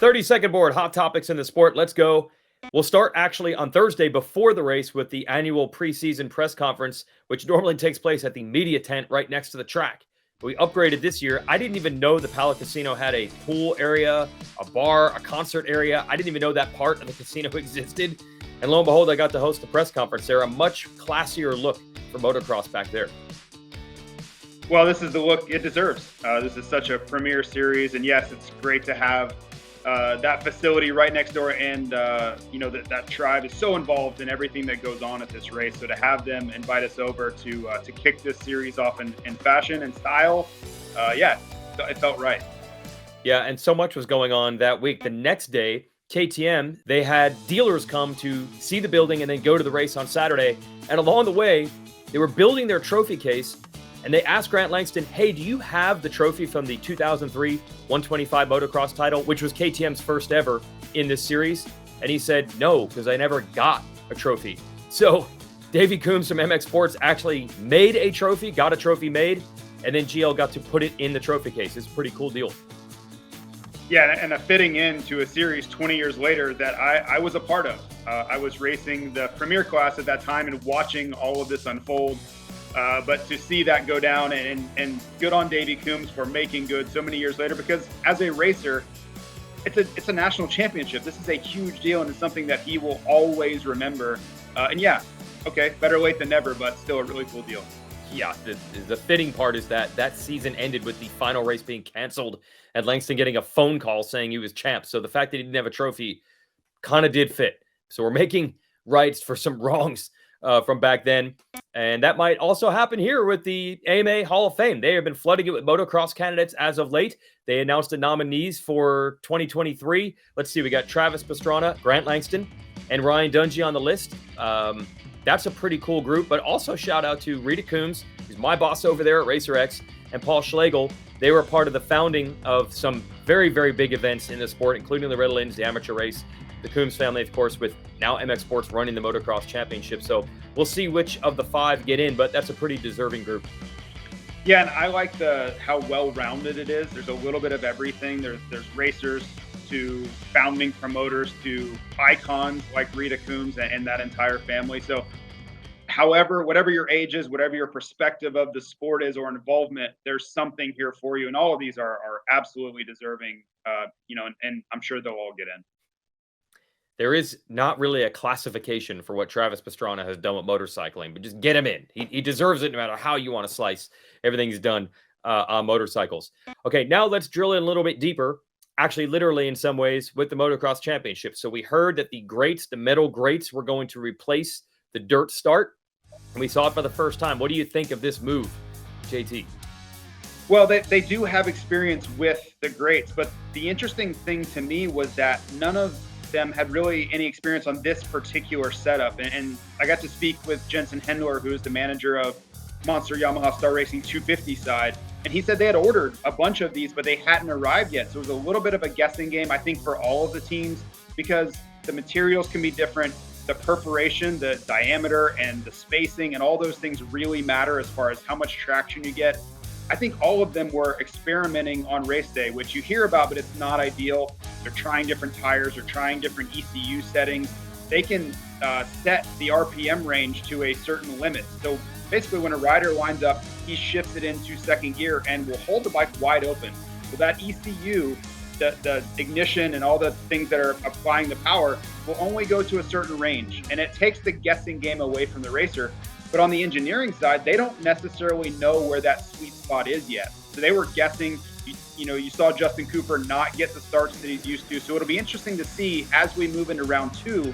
30-second board, hot topics in the sport. Let's go. We'll start actually on Thursday before the race with the annual preseason press conference, which normally takes place at the media tent right next to the track. We upgraded this year. I didn't even know the Pala Casino had a pool area, a bar, a concert area. I didn't even know that part of the casino existed. And lo and behold, I got to host the press conference there. A much classier look for motocross back there. Well, this is the look it deserves. This is such a premier series. And yes, it's great to have that facility right next door. And, that tribe is so involved in everything that goes on at this race. So to have them invite us over to kick this series off in fashion and style, it felt right. Yeah, and so much was going on that week. The next day, KTM, they had dealers come to see the building and then go to the race on Saturday. And along the way, they were building their trophy case. And they asked Grant Langston, hey, do you have the trophy from the 2003 125 motocross title, which was KTM's first ever in this series? And he said, no, because I never got a trophy. So Davey Coombs from MX Sports actually made a trophy, got a trophy made, and then GL got to put it in the trophy case. It's a pretty cool deal. Yeah, and a fitting into a series 20 years later that I was a part of. I was racing the premier class at that time and watching all of this unfold. But to see that go down and good on Davey Coombs for making good so many years later, because as a racer, it's a national championship. This is a huge deal, and it's something that he will always remember. Better late than never, but still a really cool deal. Yeah, the fitting part is that season ended with the final race being canceled and Langston getting a phone call saying he was champ. So the fact that he didn't have a trophy kind of did fit. So we're making rights for some wrongs from back then. And that might also happen here with the AMA Hall of Fame. They have been flooding it with motocross candidates as of late. They announced the nominees for 2023. Let's see, we got Travis Pastrana, Grant Langston, and Ryan Dungey on the list. That's a pretty cool group, but also shout out to Rita Coombs, who's my boss over there at Racer X, and Paul Schlegel. They were part of the founding of some very, very big events in the sport, including the Riddle-Ins, the amateur race. The Coombs family, of course, with now MX Sports running the motocross championship. So we'll see which of the five get in, but that's a pretty deserving group. Yeah, and I like how well-rounded it is. There's a little bit of everything. There's racers to founding promoters to icons like Rita Coombs and that entire family. So however, whatever your age is, whatever your perspective of the sport is or involvement, there's something here for you. And all of these are absolutely deserving, and I'm sure they'll all get in. There is not really a classification for what Travis Pastrana has done with motorcycling, but just get him in. He deserves it no matter how you want to slice everything he's done on motorcycles. Okay, now let's drill in a little bit deeper, actually literally in some ways, with the motocross championship. So we heard that the metal greats were going to replace the dirt start, and we saw it for the first time. What do you think of this move, JT? Well, they do have experience with the greats, but the interesting thing to me was that none of them had really any experience on this particular setup. And I got to speak with Jensen Hendler, who is the manager of Monster Yamaha Star Racing 250 side. And he said they had ordered a bunch of these, but they hadn't arrived yet. So it was a little bit of a guessing game, I think, for all of the teams, because the materials can be different. The perforation, the diameter, and the spacing, and all those things really matter as far as how much traction you get. I think all of them were experimenting on race day, which you hear about, but it's not ideal. They're trying different tires, they're trying different ECU settings. They can set the RPM range to a certain limit. So basically when a rider winds up, he shifts it into second gear and will hold the bike wide open. So that ECU, the ignition and all the things that are applying the power will only go to a certain range. And it takes the guessing game away from the racer. But on the engineering side, they don't necessarily know where that sweet spot is yet. So they were guessing. You saw Justin Cooper not get the starts that he's used to. So it'll be interesting to see as we move into round two,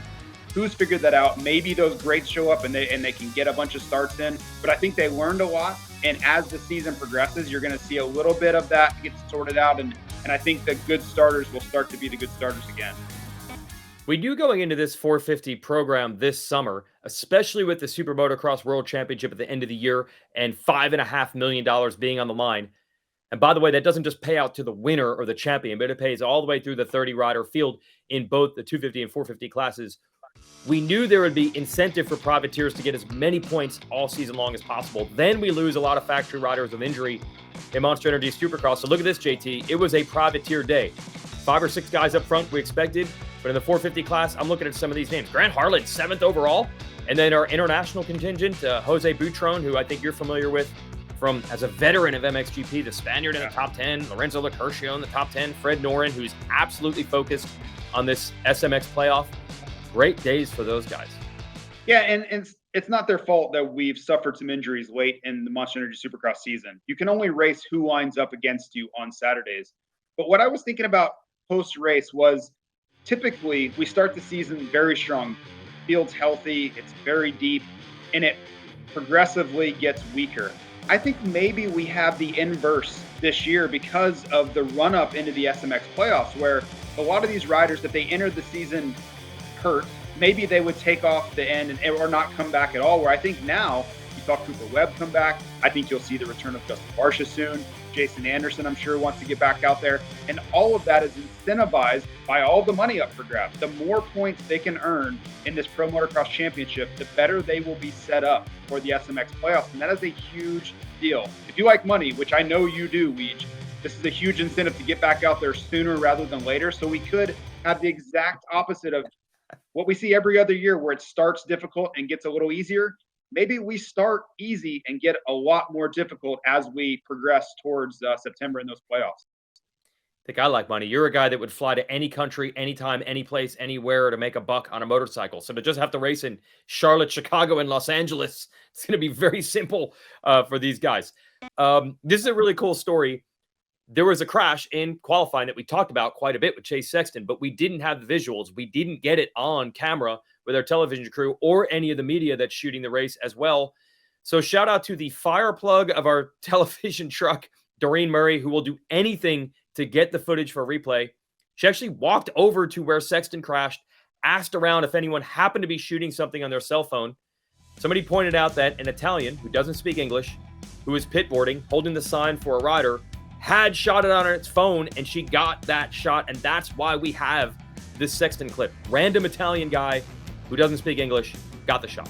who's figured that out. Maybe those greats show up and they can get a bunch of starts in. But I think they learned a lot. And as the season progresses, you're going to see a little bit of that get sorted out. And I think the good starters will start to be the good starters again. We knew going into this 450 program this summer, especially with the Super Motocross World Championship at the end of the year and $5.5 million being on the line. And by the way, that doesn't just pay out to the winner or the champion, but it pays all the way through the 30-rider field in both the 250 and 450 classes. We knew there would be incentive for privateers to get as many points all season long as possible. Then we lose a lot of factory riders with injury in Monster Energy Supercross. So look at this, JT. It was a privateer day. 5 or 6 guys up front we expected. But in the 450 class, I'm looking at some of these names. Grant Harlan, 7th overall. And then our international contingent, Jose Butron, who I think you're familiar with from as a veteran of MXGP, the Spaniard in the top 10, Lorenzo Lacurcio in the top 10, Fred Noren, who's absolutely focused on this SMX playoff. Great days for those guys. Yeah, and it's not their fault that we've suffered some injuries late in the Monster Energy Supercross season. You can only race who lines up against you on Saturdays. But what I was thinking about post-race was typically we start the season very strong. Field's healthy, it's very deep, and it progressively gets weaker. I think maybe we have the inverse this year because of the run-up into the SMX playoffs, where a lot of these riders, if they entered the season hurt, maybe they would take off the end or not come back at all, where I think now you saw Cooper Webb come back. I think you'll see the return of Justin Barcia soon. Jason Anderson, I'm sure, wants to get back out there. And all of that is incentivized by all the money up for grabs. The more points they can earn in this Pro Motocross Championship, the better they will be set up for the SMX playoffs. And that is a huge deal. If you like money, which I know you do, Weege, this is a huge incentive to get back out there sooner rather than later. So we could have the exact opposite of what we see every other year, where it starts difficult and gets a little easier. Maybe we start easy and get a lot more difficult as we progress towards September in those playoffs. I think I like money. You're a guy that would fly to any country, anytime, any place, anywhere to make a buck on a motorcycle. So to just have to race in Charlotte, Chicago, and Los Angeles, it's going to be very simple for these guys. This is a really cool story. There was a crash in qualifying that we talked about quite a bit with Chase Sexton, but we didn't have the visuals. We didn't get it on camera with our television crew or any of the media that's shooting the race as well. So shout out to the Fireplug of our television truck, Doreen Murray, who will do anything to get the footage for replay. She actually walked over to where Sexton crashed, asked around if anyone happened to be shooting something on their cell phone. Somebody pointed out that an Italian who doesn't speak English, who was pitboarding, holding the sign for a rider, had shot it on its phone, and she got that shot, and that's why we have this Sexton clip. Random Italian guy who doesn't speak English got the shot.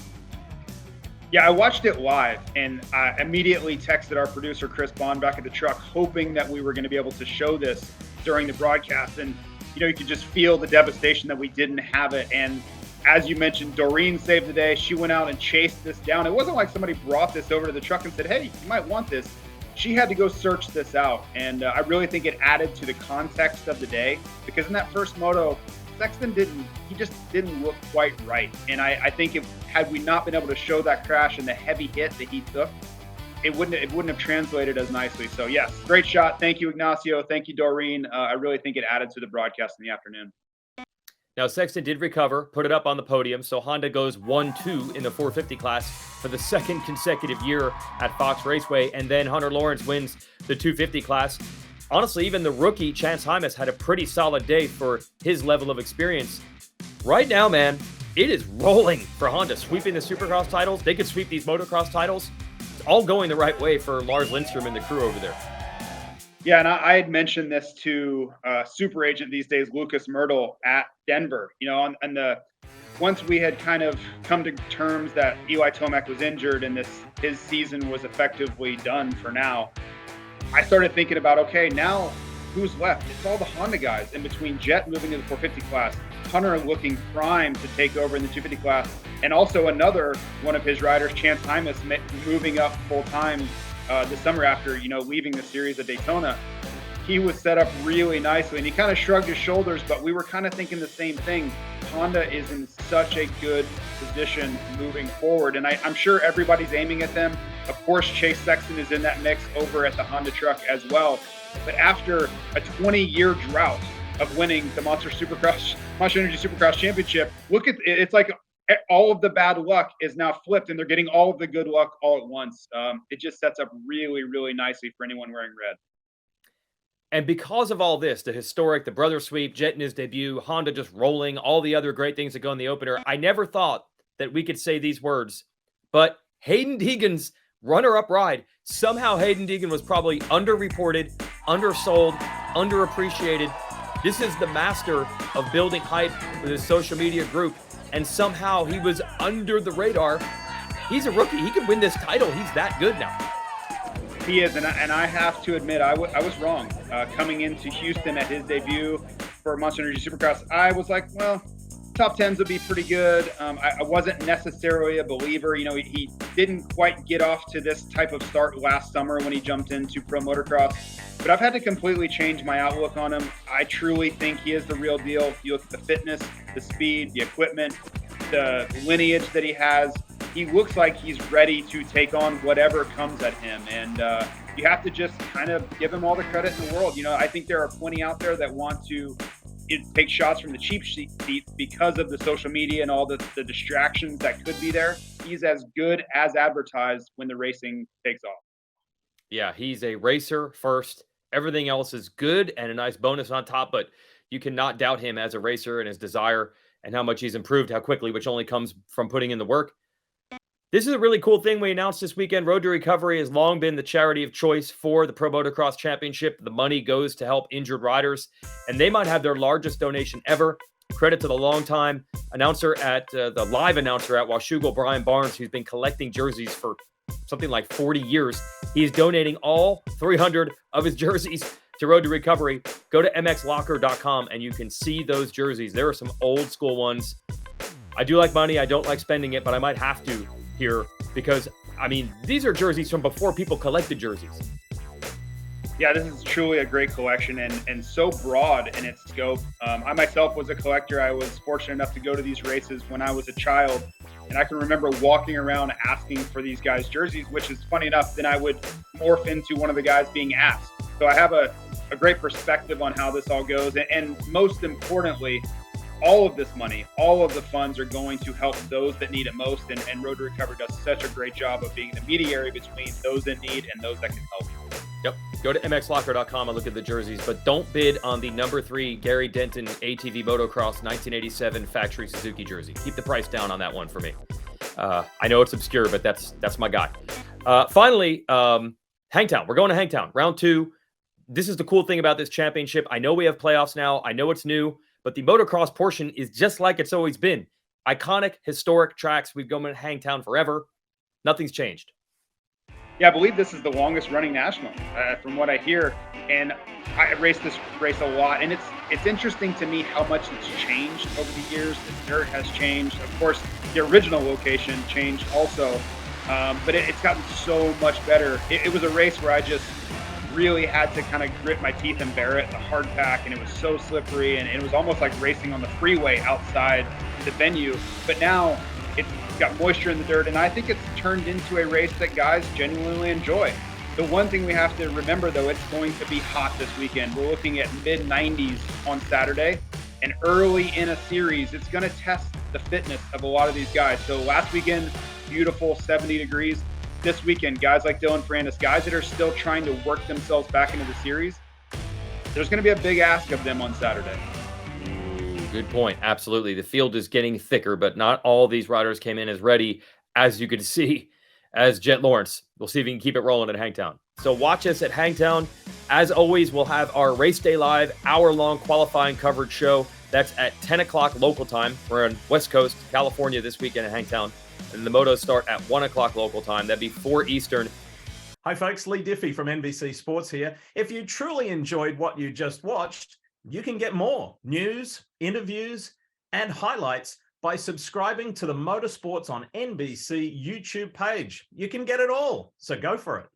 Yeah, I watched it live, and I immediately texted our producer, Chris Bond, back at the truck, hoping that we were going to be able to show this during the broadcast. And, you know, you could just feel the devastation that we didn't have it. And as you mentioned, Doreen saved the day. She went out and chased this down. It wasn't like somebody brought this over to the truck and said, hey, you might want this. She had to go search this out. And I really think it added to the context of the day, because in that first moto, Sexton just didn't look quite right. And I think had we not been able to show that crash and the heavy hit that he took, it wouldn't have translated as nicely. So yes, great shot. Thank you, Ignacio. Thank you, Doreen. I really think it added to the broadcast in the afternoon. Now, Sexton did recover, put it up on the podium, so Honda goes 1-2 in the 450 class for the second consecutive year at Fox Raceway, and then Hunter Lawrence wins the 250 class. Honestly, even the rookie, Chance Hymas, had a pretty solid day for his level of experience. Right now, man, it is rolling for Honda, sweeping the Supercross titles. They could sweep these motocross titles. It's all going the right way for Lars Lindstrom and the crew over there. Yeah, and I had mentioned this to super agent these days, Lucas Myrtle at Denver. You know, once we had kind of come to terms that Eli Tomac was injured and his season was effectively done for now, I started thinking about, okay, now who's left? It's all the Honda guys. In between Jet moving to the 450 class, Hunter looking prime to take over in the 250 class, and also another one of his riders, Chance Hymas, moving up full time this summer after, you know, leaving the series at Daytona. He was set up really nicely, and he kind of shrugged his shoulders, but we were kind of thinking the same thing. Honda is in such a good position moving forward, and I'm sure everybody's aiming at them. Of course, Chase Sexton is in that mix over at the Honda truck as well. But after a 20-year drought of winning the Monster Energy Supercross Championship, look at it. It's like all of the bad luck is now flipped, and they're getting all of the good luck all at once. It just sets up really, really nicely for anyone wearing red. And because of all this, the brother sweep, Jet in his debut, Honda just rolling, all the other great things that go in the opener, I never thought that we could say these words. But Hayden Deegan's runner-up ride, somehow Hayden Deegan was probably underreported, undersold, underappreciated. This is the master of building hype with his social media group, and somehow he was under the radar. He's a rookie. He could win this title. He's that good now. He is, and I have to admit, I was wrong. Coming into Houston at his debut, for Monster Energy Supercross, I was like, well, top 10s would be pretty good. I wasn't necessarily a believer. You know, he didn't quite get off to this type of start last summer when he jumped into Pro Motocross. But I've had to completely change my outlook on him. I truly think he is the real deal. You look at the fitness, the speed, the equipment, the lineage that he has. He looks like he's ready to take on whatever comes at him. And you have to just kind of give him all the credit in the world. You know, I think there are plenty out there that want to take shots from the cheap seats because of the social media and all the distractions that could be there. He's as good as advertised when the racing takes off. Yeah, he's a racer first. Everything else is good and a nice bonus on top, but you cannot doubt him as a racer and his desire and how much he's improved, how quickly, which only comes from putting in the work. This is a really cool thing we announced this weekend. Road to Recovery has long been the charity of choice for the Pro Motocross Championship. The money goes to help injured riders, and they might have their largest donation ever. Credit to the longtime announcer the live announcer at Washougal, Brian Barnes, who's been collecting jerseys for something like 40 years. He's donating all 300 of his jerseys to Road to Recovery. Go to mxlocker.com and you can see those jerseys. There are some old school ones. I do like money. I don't like spending it, but I might have to here because, I mean, these are jerseys from before people collected jerseys. Yeah, this is truly a great collection and so broad in its scope. I myself was a collector. I was fortunate enough to go to these races when I was a child. And I can remember walking around asking for these guys' jerseys, which is funny enough, then I would morph into one of the guys being asked. So I have a great perspective on how this all goes. And most importantly, all of this money, all of the funds are going to help those that need it most. And Road to Recovery does such a great job of being the mediator between those in need and those that can help. Yep. Go to mxlocker.com and look at the jerseys, but don't bid on the number 3 Gary Denton ATV Motocross 1987 factory Suzuki jersey. Keep the price down on that one for me. I know it's obscure, but that's my guy. Finally, Hangtown. We're going to Hangtown. Round 2. This is the cool thing about this championship. I know we have playoffs now. I know it's new, but the motocross portion is just like it's always been. Iconic, historic tracks. We've gone to Hangtown forever. Nothing's changed. Yeah, I believe this is the longest running national from what I hear. And I raced this race a lot. And it's interesting to me how much it's changed over the years. The dirt has changed. Of course, the original location changed also. But it's gotten so much better. It was a race where I just really had to kind of grit my teeth and bear it, the hard pack. And it was so slippery. And it was almost like racing on the freeway outside the venue. But now it's got moisture in the dirt, and I think it's turned into a race that guys genuinely enjoy. The one thing we have to remember, though, it's going to be hot this weekend. We're looking at mid-90s on Saturday, and early in a series, it's going to test the fitness of a lot of these guys. So last weekend, beautiful 70 degrees. This weekend, guys like Dylan Ferrandis, guys that are still trying to work themselves back into the series, there's going to be a big ask of them on Saturday. Good point. Absolutely. The field is getting thicker, but not all these riders came in as ready, as you can see, as Jet Lawrence. We'll see if we can keep it rolling at Hangtown. So watch us at Hangtown. As always, we'll have our Race Day Live hour-long qualifying coverage show. That's at 10 o'clock local time. We're on West Coast, California this weekend at Hangtown. And the motos start at 1 o'clock local time. That'd be 4 Eastern. Hi, folks. Lee Diffie from NBC Sports here. If you truly enjoyed what you just watched, you can get more news, interviews, and highlights by subscribing to the Motorsports on NBC YouTube page. You can get it all, so go for it.